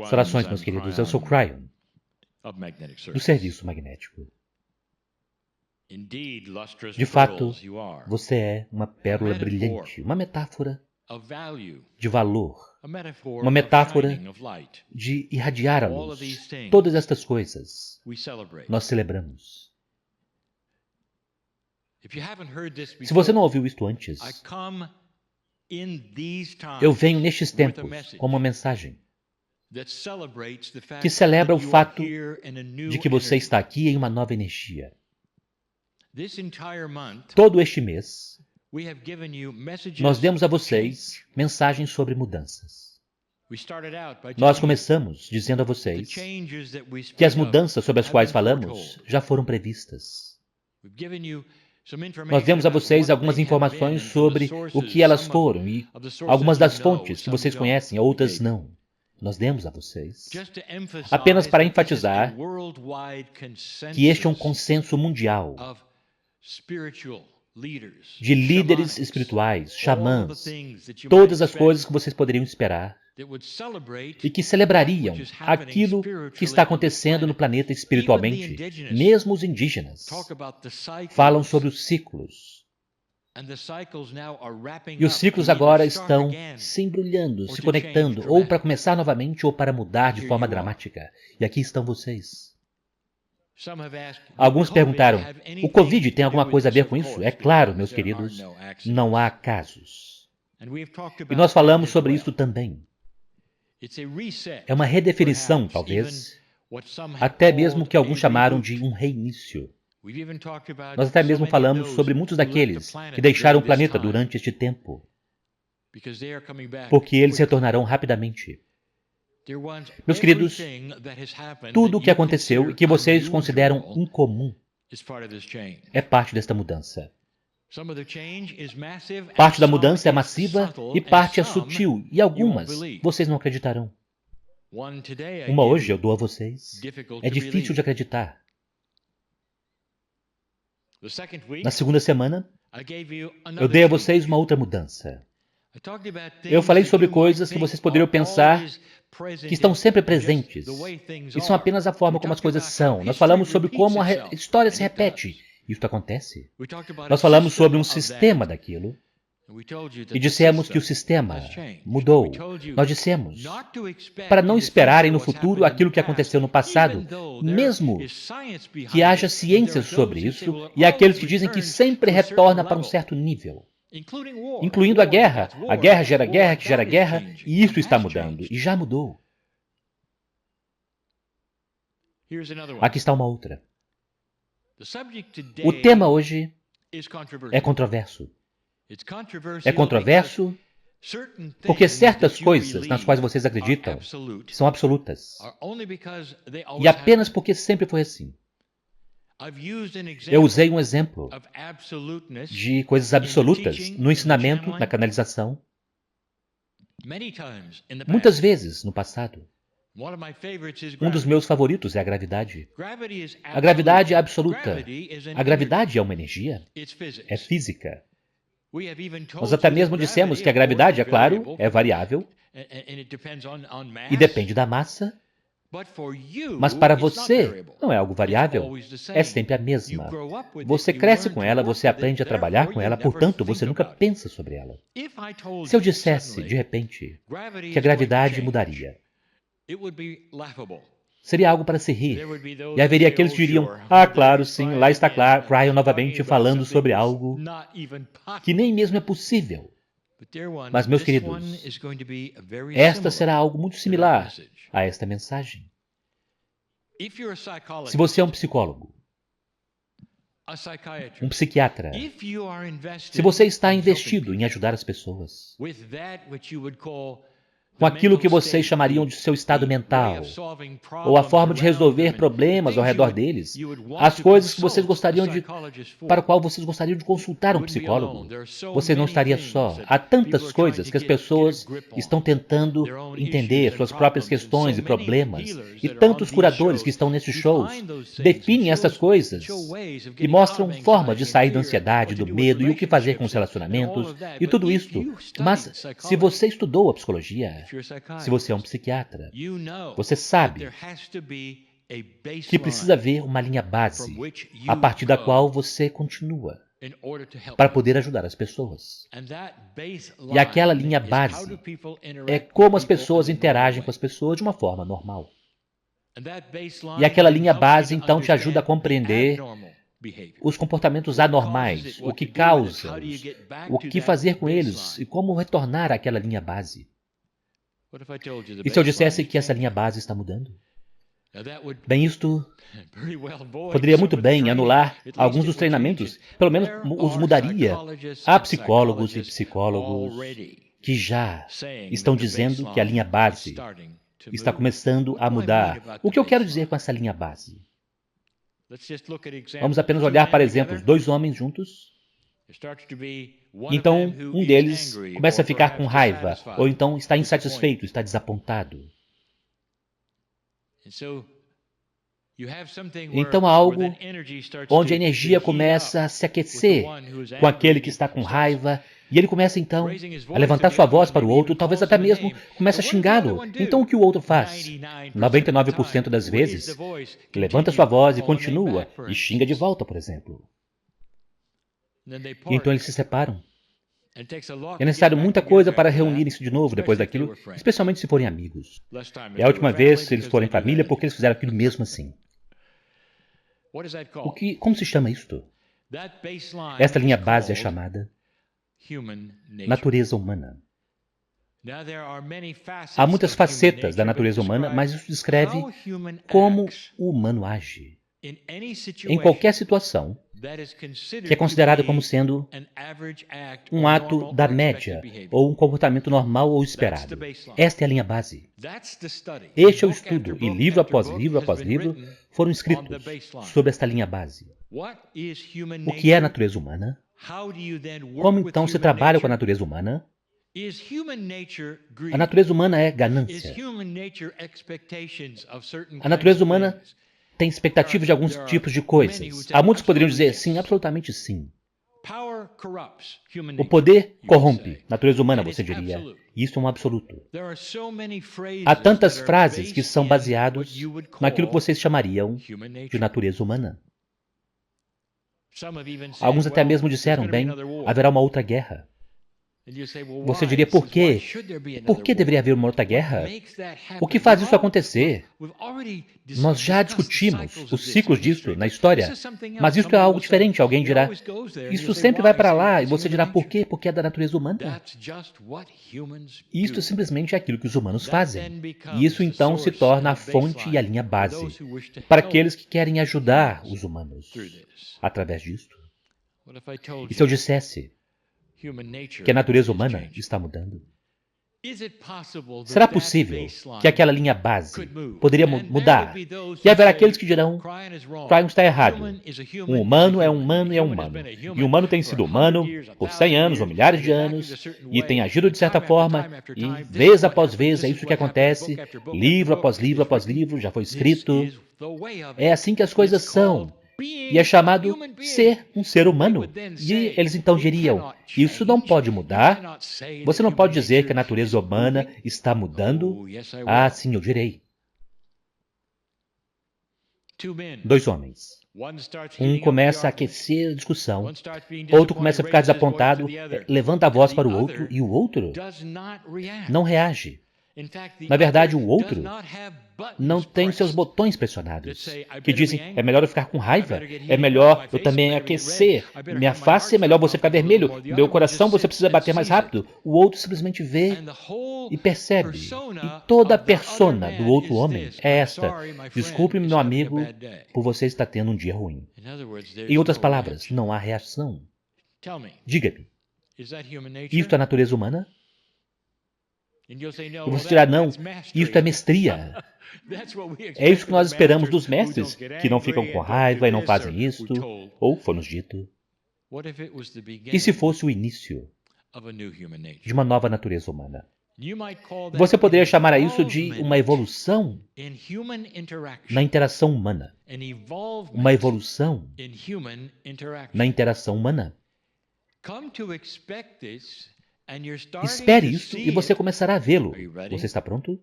Saudações, meus queridos. Eu sou Cryon, do Serviço Magnético. De fato, você é uma pérola brilhante, uma metáfora de valor, uma metáfora de irradiar a luz. Todas estas coisas nós celebramos. Se você não ouviu isto antes, eu venho nestes tempos com uma mensagem que celebra o fato de que você está aqui em uma nova energia. Todo este mês, nós demos a vocês mensagens sobre mudanças. Nós começamos dizendo a vocês que as mudanças sobre as quais falamos já foram previstas. Nós demos a vocês algumas informações sobre o que elas foram e algumas das fontes que vocês conhecem, outras não. Nós demos a vocês apenas para enfatizar que este é um consenso mundial de líderes espirituais, xamãs, todas as coisas que vocês poderiam esperar e que celebrariam aquilo que está acontecendo no planeta espiritualmente. Mesmo os indígenas falam sobre os ciclos. E os ciclos agora estão se embrulhando, se conectando, ou para começar novamente ou para mudar de forma dramática. E aqui estão vocês. Alguns perguntaram, o Covid tem alguma coisa a ver com isso? É claro, meus queridos, não há casos. E nós falamos sobre isso também. É uma redefinição, talvez, até mesmo que alguns chamaram de um reinício. Nós até mesmo falamos sobre muitos daqueles que deixaram o planeta durante este tempo, porque eles retornarão rapidamente. Meus queridos, tudo o que aconteceu e que vocês consideram incomum é parte desta mudança. Parte da mudança é massiva e parte é sutil, e algumas vocês não acreditarão. Uma hoje eu dou a vocês. É difícil de acreditar. Na segunda semana, eu dei a vocês uma outra mudança. Eu falei sobre coisas que vocês poderiam pensar que estão sempre presentes e são apenas a forma como as coisas são. Nós falamos sobre como a história se repete. Isso acontece. Nós falamos sobre um sistema daquilo e dissemos que o sistema mudou. Nós dissemos para não esperarem no futuro aquilo que aconteceu no passado, mesmo que haja ciências sobre isso e aqueles que dizem que sempre retorna para um certo nível. Incluindo a guerra. A guerra gera guerra, que gera guerra, e isso está mudando. E já mudou. Aqui está uma outra. O tema hoje é controverso. É controverso porque certas coisas nas quais vocês acreditam são absolutas. E apenas porque sempre foi assim. Eu usei um exemplo de coisas absolutas no ensinamento, na canalização. Muitas vezes no passado. Um dos meus favoritos é a gravidade. A gravidade é absoluta. A gravidade é uma energia. É física. Nós até mesmo dissemos que a gravidade, é claro, é variável e depende da massa. Mas para você, não é algo variável, é sempre a mesma. Você cresce com ela, você aprende a trabalhar com ela, portanto, você nunca pensa sobre ela. Se eu dissesse, de repente, que a gravidade mudaria, seria algo para se rir. E haveria aqueles que diriam, claro, sim, lá está Cryon novamente falando sobre algo que nem mesmo é possível. Mas, meus queridos, esta será algo muito similar a esta mensagem. Se você é um psicólogo, um psiquiatra, se você está investido em ajudar as pessoas, com aquilo que vocês chamariam de seu estado mental, ou a forma de resolver problemas ao redor deles, as coisas que vocês gostariam para o qual vocês gostariam de consultar um psicólogo, você não estaria só. Há tantas coisas que as pessoas estão tentando entender, suas próprias questões e problemas, e tantos curadores que estão nesses shows definem essas coisas e mostram formas de sair da ansiedade, do medo e o que fazer com os relacionamentos e tudo isso. Mas se você estudou a psicologia, Se você é um psiquiatra, você sabe que precisa haver uma linha base a partir da qual você continua para poder ajudar as pessoas. E aquela linha base é como as pessoas interagem com as pessoas de uma forma normal. E aquela linha base, então, te ajuda a compreender os comportamentos anormais, o que causa-os, o que fazer com eles e como retornar àquela linha base. E se eu dissesse que essa linha base está mudando? Bem, isto poderia muito bem anular alguns dos treinamentos, pelo menos os mudaria. Há psicólogos e psicólogos que já estão dizendo que a linha base está começando a mudar. O que eu quero dizer com essa linha base? Vamos apenas olhar para exemplos. 2 homens juntos. Então, um deles começa a ficar com raiva, ou então está insatisfeito, está desapontado. Então há algo onde a energia começa a se aquecer com aquele que está com raiva, e ele começa então a levantar sua voz para o outro, talvez até mesmo comece a xingá-lo. Então o que o outro faz? 99% das vezes, levanta sua voz e continua, e xinga de volta, por exemplo. E então eles se separam. É necessário muita coisa para reunirem-se de novo depois daquilo, especialmente se forem amigos. É a última vez se eles forem família porque eles fizeram aquilo mesmo assim. Como se chama isto? Esta linha base é chamada natureza humana. Há muitas facetas da natureza humana, mas isso descreve como o humano age. Em qualquer situação que é considerada como sendo um ato da média, ou um comportamento normal ou esperado. Esta é a linha base. Este é o estudo, e livro após livro após livro foram escritos sobre esta linha base. O que é a natureza humana? Como então se trabalha com a natureza humana? A natureza humana é ganância. A natureza humana tem expectativas de alguns tipos de coisas. Há muitos que poderiam dizer sim, absolutamente sim. O poder corrompe. Natureza humana, você diria. Isso é um absoluto. Há tantas frases que são baseadas naquilo que vocês chamariam de natureza humana. Alguns até mesmo disseram, bem, haverá uma outra guerra. Você diria, por quê? Por que deveria haver uma outra guerra? O que faz isso acontecer? Nós já discutimos os ciclos disso na história, mas isso é algo diferente. Alguém dirá, isso sempre vai para lá, e você dirá, por quê? Porque é da natureza humana. Isso simplesmente é aquilo que os humanos fazem. E isso então se torna a fonte e a linha base para aqueles que querem ajudar os humanos através disto. E se eu dissesse que a natureza humana está mudando? Será possível que aquela linha base poderia mudar? E haverá aqueles que dirão, Cryon está errado. Um humano é um humano e é um humano. E o humano tem sido humano por 100 anos ou milhares de anos e tem agido de certa forma e vez após vez é isso que acontece, livro após livro após livro, já foi escrito. É assim que as coisas são. E é chamado ser um ser humano. E eles então diriam, isso não pode mudar. Você não pode dizer que a natureza humana está mudando. Ah, sim, eu direi. 2 homens. Um começa a aquecer a discussão, outro começa a ficar desapontado, levanta a voz para o outro, e o outro não reage. Na verdade, o outro não tem seus botões pressionados, que dizem, é melhor eu ficar com raiva, é melhor eu também aquecer, minha face é melhor você ficar vermelho, meu coração você precisa bater mais rápido. O outro simplesmente vê e percebe. E toda a persona do outro homem é esta. Desculpe-me, meu amigo, por você estar tendo um dia ruim. Em outras palavras, não há reação. Diga-me, isto é a natureza humana? E você dirá, não, isto é mestria. É isso que nós esperamos dos mestres, que não ficam com raiva e não fazem isto, ou foi-nos dito. E se fosse o início de uma nova natureza humana? Você poderia chamar a isso de uma evolução na interação humana. Uma evolução na interação humana. Espere isso e você começará a vê-lo. Você está pronto?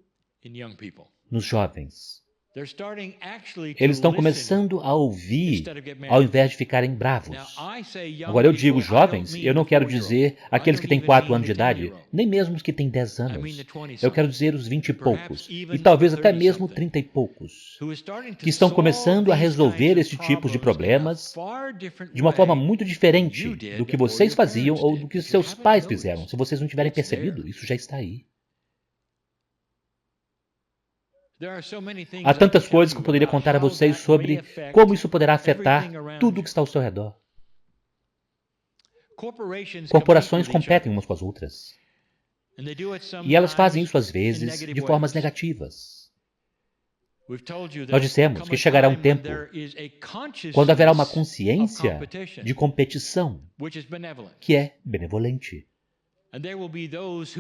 Nos jovens. Eles estão começando a ouvir ao invés de ficarem bravos. Agora eu digo jovens, eu não quero dizer aqueles que têm 4 anos de idade, nem mesmo os que têm 10 anos. Eu quero dizer os 20 e poucos, e talvez até mesmo 30 e poucos, que estão começando a resolver esse tipo de problemas de uma forma muito diferente do que vocês faziam ou do que seus pais fizeram. Se vocês não tiverem percebido, isso já está aí. Há tantas coisas que eu poderia contar a vocês sobre como isso poderá afetar tudo o que está ao seu redor. Corporações competem umas com as outras. E elas fazem isso às vezes de formas negativas. Nós dissemos que chegará um tempo quando haverá uma consciência de competição que é benevolente.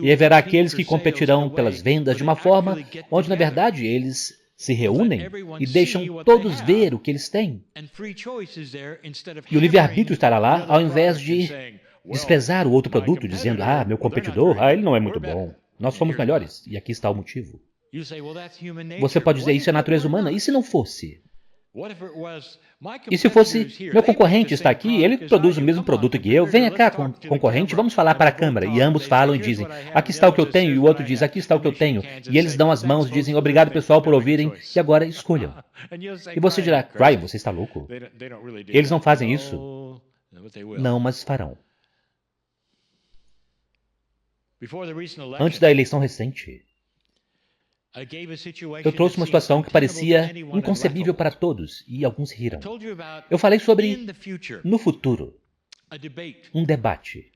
E haverá aqueles que competirão pelas vendas de uma forma onde, na verdade, eles se reúnem e deixam todos ver o que eles têm. E o livre-arbítrio estará lá, ao invés de desprezar o outro produto, dizendo, meu competidor, ele não é muito bom. Nós somos melhores. E aqui está o motivo. Você pode dizer, isso é natureza humana. E se não fosse? E se fosse, meu concorrente está aqui, ele produz o mesmo produto que eu, venha cá, concorrente, vamos falar para a Câmara. E ambos falam e dizem, aqui está o que eu tenho, e o outro diz, aqui está o que eu tenho. E eles dão as mãos e dizem, obrigado pessoal por ouvirem, e agora escolham. E você dirá, Ryan, você está louco? Eles não fazem isso. Não, mas farão. Antes da eleição recente, eu trouxe uma situação que parecia inconcebível para todos, e alguns riram. Eu falei sobre, no futuro, um debate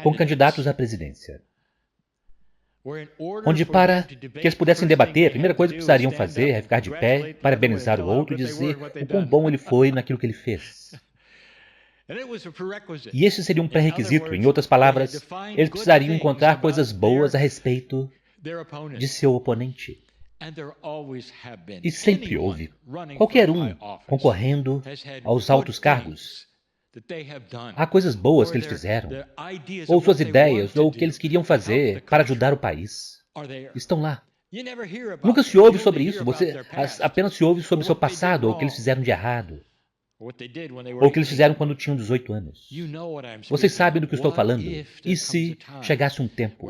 com candidatos à presidência, onde para que eles pudessem debater, a primeira coisa que precisariam fazer é ficar de pé, parabenizar o outro e dizer o quão bom ele foi naquilo que ele fez. E esse seria um pré-requisito. Em outras palavras, eles precisariam encontrar coisas boas a respeito de seu oponente. E sempre houve qualquer um concorrendo aos altos cargos. Há coisas boas que eles fizeram, ou suas ideias, ou o que eles queriam fazer para ajudar o país. Estão lá. Nunca se ouve sobre isso, você apenas se ouve sobre seu passado, ou o que eles fizeram de errado. Ou o que eles fizeram quando tinham 18 anos. Vocês sabem do que estou falando. E se chegasse um tempo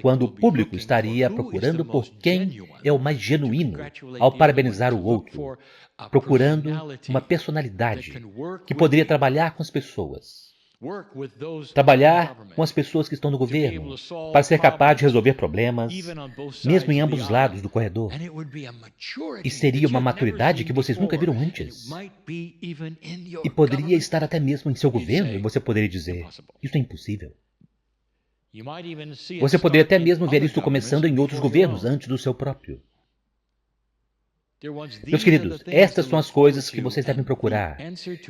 quando o público estaria procurando por quem é o mais genuíno ao parabenizar o outro, procurando uma personalidade que poderia trabalhar com as pessoas, trabalhar com as pessoas que estão no governo, para ser capaz de resolver problemas, mesmo em ambos os lados do corredor. E seria uma maturidade que vocês nunca viram antes. E poderia estar até mesmo em seu governo, e você poderia dizer, isso é impossível. Você poderia até mesmo ver isso começando em outros governos, antes do seu próprio. Meus queridos, estas são as coisas que vocês devem procurar.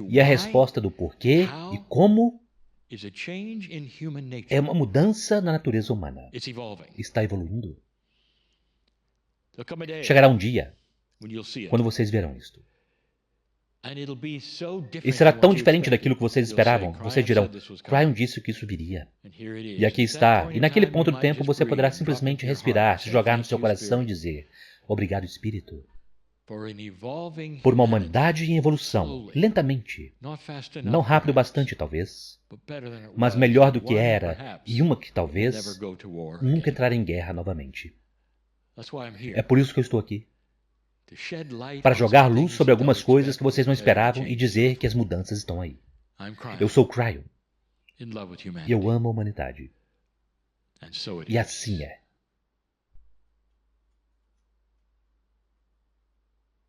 E a resposta do porquê e como é uma mudança na natureza humana. Está evoluindo. Chegará um dia quando vocês verão isto. E será tão diferente daquilo que vocês esperavam. Vocês dirão, Ryan disse que isso viria. E aqui está. E naquele ponto do tempo você poderá simplesmente respirar, se jogar no seu coração e dizer, obrigado, Espírito, por uma humanidade em evolução, lentamente. Não rápido bastante, talvez, mas melhor do que era, e uma que talvez nunca entrará em guerra novamente. É por isso que eu estou aqui. Para jogar luz sobre algumas coisas que vocês não esperavam e dizer que as mudanças estão aí. Eu sou Cryo. E eu amo a humanidade. E assim é.